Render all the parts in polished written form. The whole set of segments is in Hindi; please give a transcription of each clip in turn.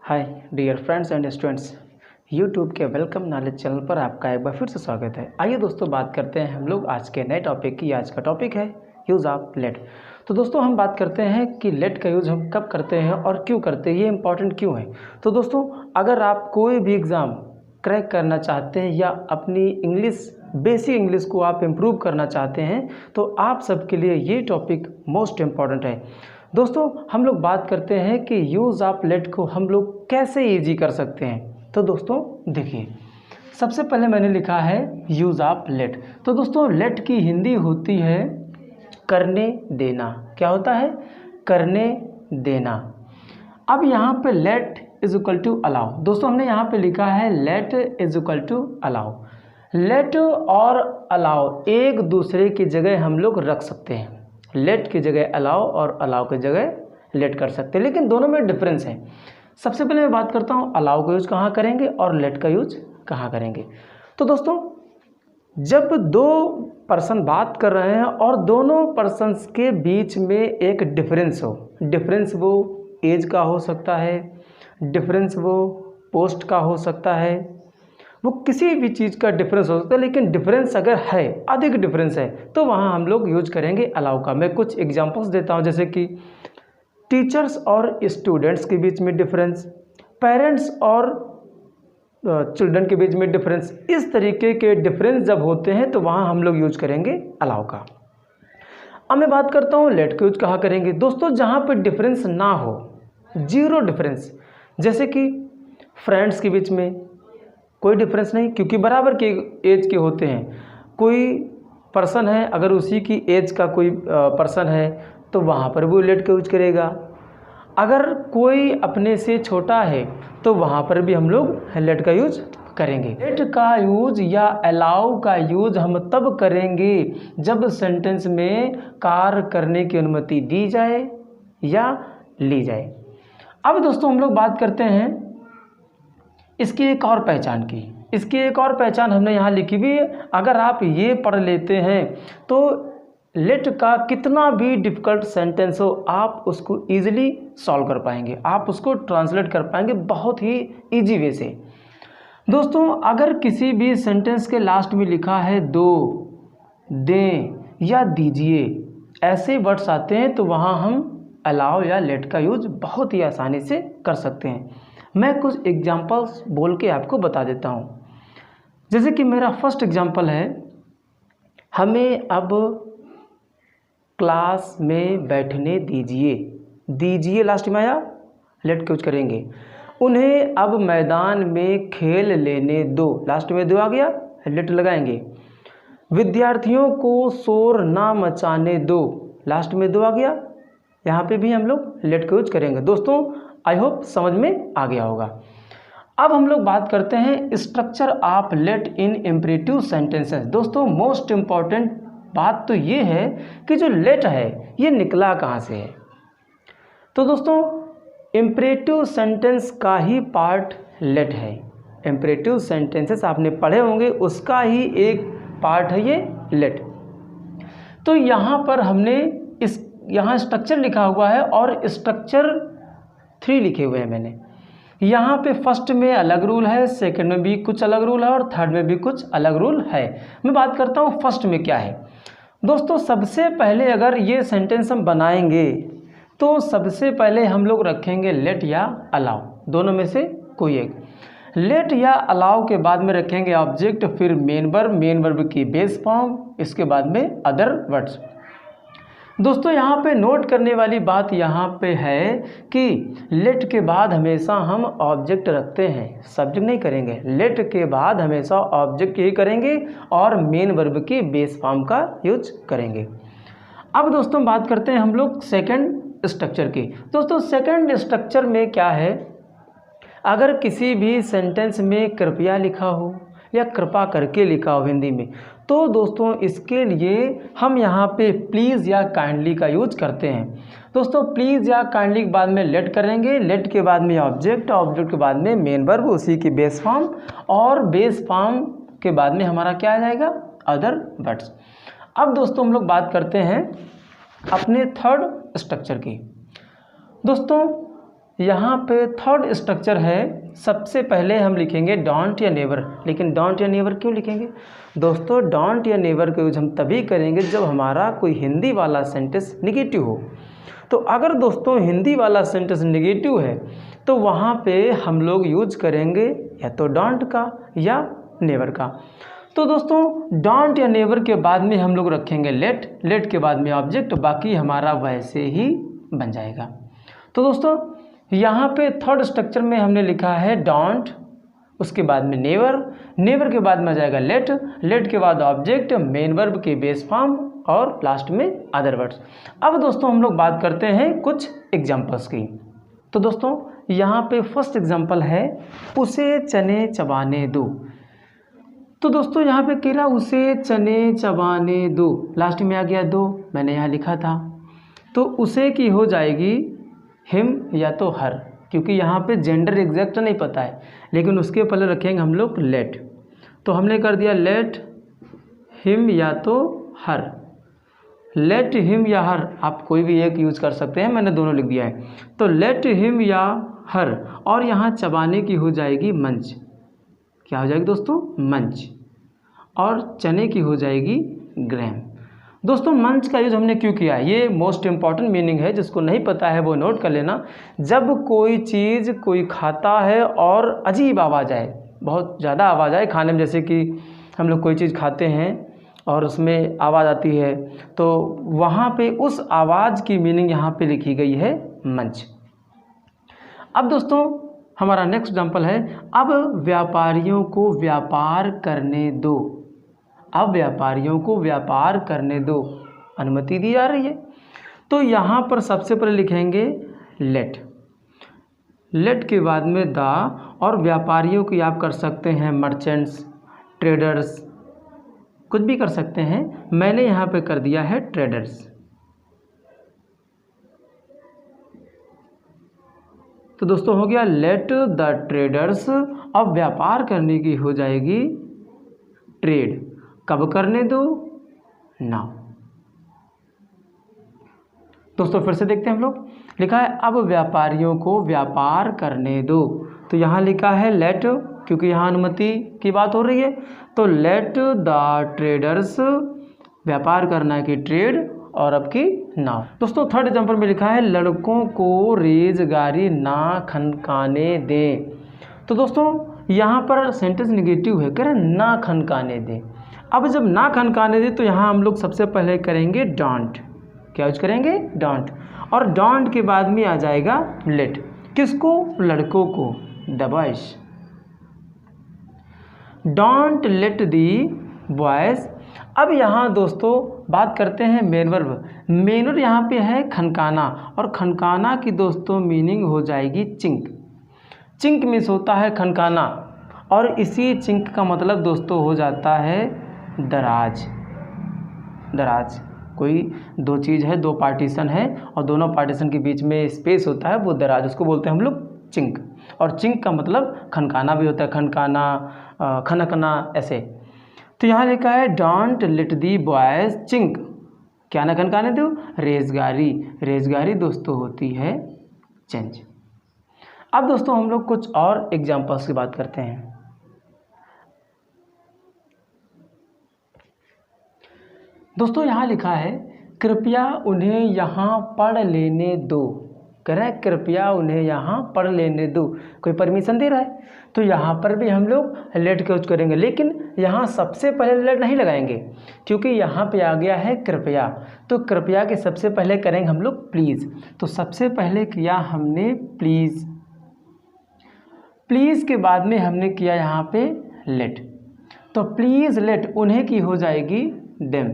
Hi dear friends and students, YouTube के वेलकम नॉलेज चैनल पर आपका एक बार फिर से स्वागत है। आइए दोस्तों बात करते हैं हम लोग आज के नए टॉपिक की। आज का टॉपिक है यूज़ ऑफ लेट। तो दोस्तों हम बात करते हैं कि लेट का यूज़ हम कब करते हैं और क्यों करते हैं, ये इंपॉर्टेंट क्यों है। तो दोस्तों अगर आप कोई भी एग्ज़ाम क्रैक करना चाहते हैं या अपनी बेसिक इंग्लिश को आप इम्प्रूव करना चाहते हैं तो आप सबके लिए ये टॉपिक मोस्ट इम्पॉर्टेंट है। दोस्तों हम लोग बात करते हैं कि यूज़ ऑफ लेट को हम लोग कैसे ईजी कर सकते हैं। तो दोस्तों देखिए, सबसे पहले मैंने लिखा है यूज़ ऑफ लेट। तो दोस्तों लेट की हिंदी होती है करने देना। क्या होता है? करने देना। अब यहाँ पे let is equal to allow. दोस्तों हमने यहाँ पे लिखा है let is equal to allow. Let और अलाउ एक दूसरे की जगह हम लोग रख सकते हैं। लेट की जगह अलाउ और अलाउ की जगह लेट कर सकते हैं, लेकिन दोनों में डिफरेंस है। सबसे पहले मैं बात करता हूँ अलाउ का यूज कहाँ करेंगे और लेट का यूज कहाँ करेंगे। तो दोस्तों जब दो पर्सन बात कर रहे हैं और दोनों पर्सन्स के बीच में एक डिफरेंस हो, डिफरेंस वो एज का हो सकता है, डिफरेंस वो पोस्ट का हो सकता है, वो किसी भी चीज़ का डिफरेंस हो सकता है, लेकिन डिफरेंस अगर है, अधिक डिफरेंस है, तो वहाँ हम लोग यूज करेंगे अलाउ का। मैं कुछ एग्जांपल्स देता हूँ, जैसे कि टीचर्स और स्टूडेंट्स के बीच में डिफरेंस, पेरेंट्स और चिल्ड्रन के बीच में डिफरेंस। इस तरीके के डिफरेंस जब होते हैं तो वहाँ हम लोग यूज करेंगे अलाउ का। अब मैं बात करता हूँ लेट का यूज कहाँ करेंगे। दोस्तों जहाँ पर डिफरेंस ना हो, जीरो डिफरेंस, जैसे कि फ्रेंड्स के बीच में कोई डिफरेंस नहीं क्योंकि बराबर के एज के होते हैं। कोई पर्सन है, अगर उसी की एज का कोई पर्सन है तो वहाँ पर वो लेट का यूज करेगा। अगर कोई अपने से छोटा है तो वहाँ पर भी हम लोग लेट का यूज करेंगे। लेट का यूज या अलाउ का यूज हम तब करेंगे जब सेंटेंस में कार्य करने की अनुमति दी जाए या ली जाए। अब दोस्तों हम लोग बात करते हैं इसकी एक और पहचान की। इसकी एक और पहचान हमने यहाँ लिखी भी है। अगर आप ये पढ़ लेते हैं तो लेट का कितना भी डिफ़िकल्ट सेंटेंस हो आप उसको ईजिली सॉल्व कर पाएंगे, आप उसको ट्रांसलेट कर पाएंगे बहुत ही ईजी वे से। दोस्तों अगर किसी भी सेंटेंस के लास्ट में लिखा है दो, दें या दीजिए, ऐसे वर्ड्स आते हैं तो वहाँ हम अलाउ या लेट का यूज बहुत ही आसानी से कर सकते हैं। मैं कुछ एग्जांपल्स बोल के आपको बता देता हूँ। जैसे कि मेरा फर्स्ट एग्जांपल है, हमें अब क्लास में बैठने दीजिए। दीजिए लास्ट में आया, लेट का यूज करेंगे। उन्हें अब मैदान में खेल लेने दो, लास्ट में दो आ गया, लेट लगाएंगे। विद्यार्थियों को शोर ना मचाने दो, लास्ट में दो आ गया, यहाँ पे भी हम लोग लेट का यूज करेंगे। दोस्तों आई होप समझ में आ गया होगा। अब हम लोग बात करते हैं structure of let in imperative sentences. दोस्तों मोस्ट इम्पॉर्टेंट बात तो ये है कि जो लेट है ये निकला कहाँ से है। तो दोस्तों इम्परेटिव सेंटेंस का ही पार्ट लेट है। इम्परेटिव सेंटेंसेस आपने पढ़े होंगे, उसका ही एक पार्ट है ये लेट। तो यहाँ पर हमने यहाँ स्ट्रक्चर लिखा हुआ है और स्ट्रक्चर 3 लिखे हुए हैं मैंने। यहाँ पे फर्स्ट में अलग रूल है, सेकंड में भी कुछ अलग रूल है और थर्ड में भी कुछ अलग रूल है। मैं बात करता हूँ फर्स्ट में क्या है। दोस्तों सबसे पहले अगर ये सेंटेंस हम बनाएंगे तो सबसे पहले हम लोग रखेंगे लेट या अलाउ, दोनों में से कोई एक। लेट या अलाउ के बाद में रखेंगे ऑब्जेक्ट, फिर मेन वर्ब की बेस फॉर्म, इसके बाद में अदर वर्ड्स। दोस्तों यहाँ पे नोट करने वाली बात यहाँ पे है कि लेट के बाद हमेशा हम ऑब्जेक्ट रखते हैं, सब्जेक्ट नहीं करेंगे। लेट के बाद हमेशा ऑब्जेक्ट ही करेंगे और मेन वर्ब की बेस फॉर्म का यूज करेंगे। अब दोस्तों बात करते हैं हम लोग सेकंड स्ट्रक्चर की। दोस्तों सेकंड स्ट्रक्चर में क्या है, अगर किसी भी सेंटेंस में कृपया लिखा हो या कृपा करके लिखा हो हिंदी में, तो दोस्तों इसके लिए हम यहाँ पे प्लीज़ या काइंडली का यूज करते हैं। दोस्तों प्लीज़ या काइंडली के बाद में लेट करेंगे, लेट के बाद में ऑब्जेक्ट, ऑब्जेक्ट के बाद में मेन वर्ब, उसी की बेस फॉर्म, और बेस फॉर्म के बाद में हमारा क्या आ जाएगा, अदर वर्ड्स। अब दोस्तों हम लोग बात करते हैं अपने थर्ड स्ट्रक्चर की। दोस्तों यहाँ पे थर्ड स्ट्रक्चर है, सबसे पहले हम लिखेंगे डोंट या नेवर। लेकिन डोंट या नेवर क्यों लिखेंगे दोस्तों? डोंट या नेवर का यूज हम तभी करेंगे जब हमारा कोई हिंदी वाला सेंटेंस निगेटिव हो। तो अगर दोस्तों हिंदी वाला सेंटेंस निगेटिव है तो वहाँ पे हम लोग यूज करेंगे या तो डोंट का या नेवर का। तो दोस्तों डोंट या नेवर के बाद में हम लोग रखेंगे लेट, लेट के बाद में ऑब्जेक्ट, बाकी हमारा वैसे ही बन जाएगा। तो दोस्तों यहाँ पे थर्ड स्ट्रक्चर में हमने लिखा है डोंट, उसके बाद में नेवर, नेवर के बाद में आ जाएगा लेट, लेट के बाद ऑब्जेक्ट, मेन वर्ब के बेस फॉर्म और लास्ट में अदर वर्ड्स। अब दोस्तों हम लोग बात करते हैं कुछ एग्जांपल्स की। तो दोस्तों यहाँ पे फर्स्ट एग्जांपल है उसे चने चबाने दो। तो दोस्तों यहाँ पे कह रहा उसे चने चबाने दो, लास्ट में आ गया दो, मैंने यहाँ लिखा था। तो उसे की हो जाएगी हिम या तो हर, क्योंकि यहाँ पे जेंडर एग्जैक्ट नहीं पता है, लेकिन उसके पहले रखेंगे हम लोग लेट। तो हमने कर दिया लेट हिम या तो हर, लेट हिम या हर, आप कोई भी एक यूज़ कर सकते हैं, मैंने दोनों लिख दिया है। तो लेट हिम या हर, और यहाँ चबाने की हो जाएगी मंच, क्या हो जाएगी दोस्तों? मंच, और चने की हो जाएगी ग्रैम। दोस्तों मंच का यूज़ हमने क्यों किया है, ये मोस्ट इम्पॉर्टेंट मीनिंग है, जिसको नहीं पता है वो नोट कर लेना। जब कोई चीज़ कोई खाता है और अजीब आवाज़ आए, बहुत ज़्यादा आवाज़ आए खाने में, जैसे कि हम लोग कोई चीज़ खाते हैं और उसमें आवाज़ आती है, तो वहाँ पे उस आवाज़ की मीनिंग यहाँ पे लिखी गई है मंच। अब दोस्तों हमारा नेक्स्ट एग्जाम्पल है अब व्यापारियों को व्यापार करने दो। अब व्यापारियों को व्यापार करने दो, अनुमति दी जा रही है। तो यहाँ पर सबसे पहले लिखेंगे लेट, लेट के बाद में दा, और व्यापारियों की आप कर सकते हैं मर्चेंट्स, ट्रेडर्स, कुछ भी कर सकते हैं, मैंने यहाँ पे कर दिया है ट्रेडर्स। तो दोस्तों हो गया लेट द ट्रेडर्स, अब व्यापार करने की हो जाएगी ट्रेड, कब करने दो? नाउ। दोस्तों फिर से देखते हैं हम लोग, लिखा है अब व्यापारियों को व्यापार करने दो। तो यहाँ लिखा है लेट, क्योंकि यहाँ अनुमति की बात हो रही है, तो लेट द ट्रेडर्स, व्यापार करना की ट्रेड, और अब की नाउ। दोस्तों थर्ड एग्जाम्पल में लिखा है लड़कों को रेजगारी ना खनकाने दे। तो दोस्तों यहाँ पर सेंटेंस निगेटिव है, कह रहे ना खनकाने दे। अब जब ना खनकाने दे तो यहाँ हम लोग सबसे पहले करेंगे डोंट, क्या यूज करेंगे? डोंट, और डोंट के बाद में आ जाएगा लेट, किसको? लड़कों को, the boys. Don't let the boys. अब यहाँ दोस्तों बात करते हैं मेन वर्ब। मेन वर्ब यहाँ पे है खनकाना, और खनकाना की दोस्तों मीनिंग हो जाएगी चिंक। चिंक मीन्स होता है खनकाना, और इसी चिंक का मतलब दोस्तों हो जाता है दराज। दराज, कोई दो चीज़ है, दो पार्टीशन है और दोनों पार्टीशन के बीच में स्पेस होता है, वो दराज, उसको बोलते हैं हम लोग चिंक। और चिंक का मतलब खनकाना भी होता है, खनकाना, खनकना, ऐसे। तो यहाँ लिखा है don't let the boys chink, क्या ना खनकाने दो? रेजगारी। रेजगारी दोस्तों होती है चेंज। अब दोस्तों हम लोग कुछ और एग्जाम्पल्स की बात करते हैं। दोस्तों यहाँ लिखा है कृपया उन्हें यहाँ पढ़ लेने दो। कह रहे हैं कृपया उन्हें यहाँ पढ़ लेने दो, कोई परमिशन दे रहा है। तो यहाँ पर भी हम लोग लेट का यूज करेंगे, लेकिन यहाँ सबसे पहले लेट नहीं लगाएंगे, क्योंकि यहाँ पे आ गया है कृपया। तो कृपया के सबसे पहले करेंगे हम लोग प्लीज़। तो सबसे पहले किया हमने प्लीज़, प्लीज़ के बाद में हमने किया यहाँ पे लेट। तो प्लीज़ लेट, उन्हें की हो जाएगी देम।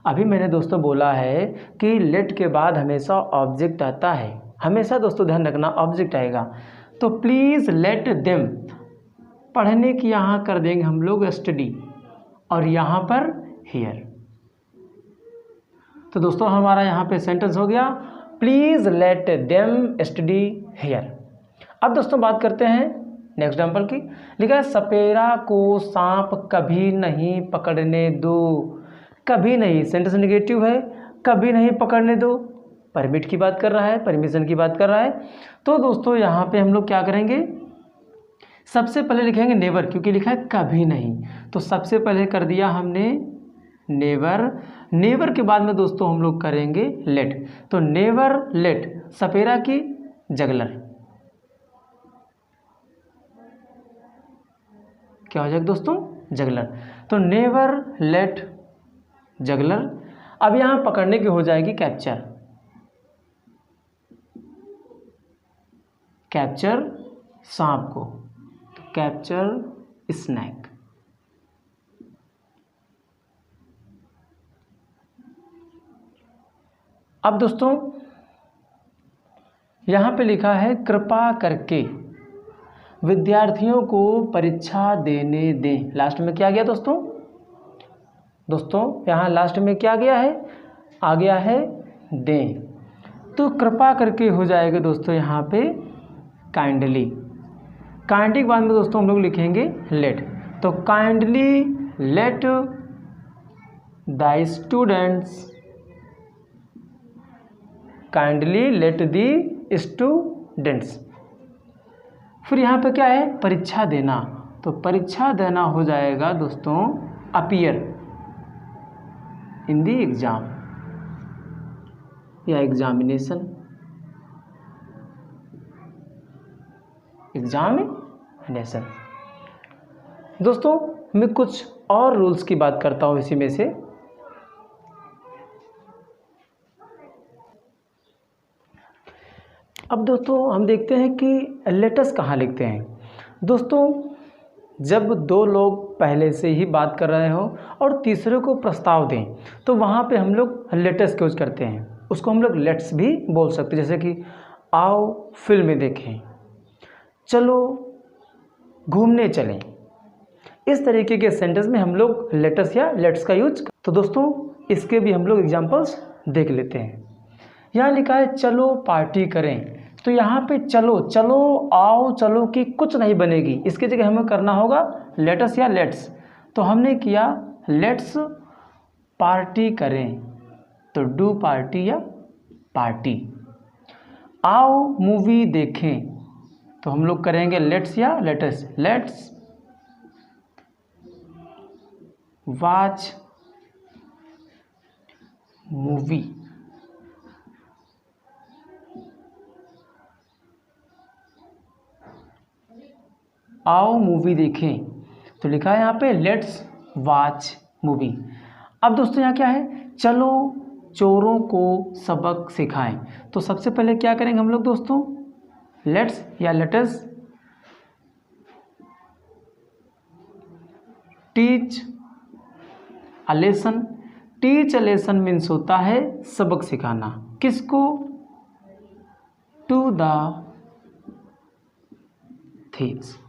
अभी मैंने दोस्तों बोला है कि लेट के बाद हमेशा ऑब्जेक्ट आता है, हमेशा दोस्तों ध्यान रखना ऑब्जेक्ट आएगा। तो प्लीज़ लेट देम, पढ़ने की यहाँ कर देंगे हम लोग स्टडी, और यहाँ पर हियर। तो दोस्तों हमारा यहाँ पे सेंटेंस हो गया please let them study here. अब दोस्तों बात करते हैं नेक्स्ट एग्जाम्पल की। लिखा है सपेरा को सांप कभी नहीं पकड़ने दो। कभी नहीं, सेंटेंस नेगेटिव है, कभी नहीं पकड़ने दो। परमिट की बात कर रहा है, परमिशन की बात कर रहा है। तो दोस्तों यहाँ पे हम लोग क्या करेंगे, सबसे पहले लिखेंगे नेवर, क्योंकि लिखा है कभी नहीं, तो सबसे पहले कर दिया हमने नेवर। नेवर के बाद में दोस्तों हम लोग करेंगे लेट, तो नेवर लेट सपेरा की जगलर, क्या हो जाएगा दोस्तों, जगलर। तो नेवर लेट जगलर। अब यहाँ पकड़ने की हो जाएगी कैप्चर, कैप्चर सांप को, तो कैप्चर स्नैक। अब दोस्तों यहाँ पे लिखा है कृपा करके विद्यार्थियों को परीक्षा देने दें। लास्ट में क्या गया दोस्तों, यहाँ लास्ट में क्या गया है, आ गया है दें, तो कृपा करके हो जाएगा दोस्तों यहाँ पे काइंडली। काइंडली के बाद में दोस्तों हम लोग लिखेंगे लेट, तो kindly let the students, kindly let the students. फिर यहाँ पे क्या है, परीक्षा देना, तो परीक्षा देना हो जाएगा दोस्तों अपीयर इन द एग्जाम या एग्जामिनेशन, एग्जामिनेशन। दोस्तों मैं कुछ और रूल्स की बात करता हूँ इसी में से। अब दोस्तों हम देखते हैं कि लेटस कहाँ लिखते हैं। दोस्तों जब दो लोग पहले से ही बात कर रहे हो और तीसरे को प्रस्ताव दें, तो वहाँ पे हम लोग लेटस यूज करते हैं, उसको हम लोग लेट्स भी बोल सकते हैं। जैसे कि आओ फिल्म देखें, चलो घूमने चलें, इस तरीके के सेंटेंस में हम लोग लेटस या लेट्स का यूज। तो दोस्तों इसके भी हम लोग एग्जांपल्स देख लेते हैं। यहाँ लिखा है चलो पार्टी करें, तो यहाँ पे चलो, चलो आओ चलो की कुछ नहीं बनेगी, इसकी जगह हमें करना होगा लेटस या लेट्स। तो हमने किया लेट्स पार्टी करें, तो डू पार्टी या पार्टी। आओ मूवी देखें, तो हम लोग करेंगे लेट्स या लेटस, लेट्स वॉच मूवी। आओ मूवी देखें, तो लिखा है यहाँ पे लेट्स वॉच मूवी। अब दोस्तों यहाँ क्या है, चलो चोरों को सबक सिखाएं, तो सबसे पहले क्या करेंगे हम लोग दोस्तों, लेट्स या let us teach a lesson. Teach a lesson means होता है सबक सिखाना, किसको, टू द थीव्स।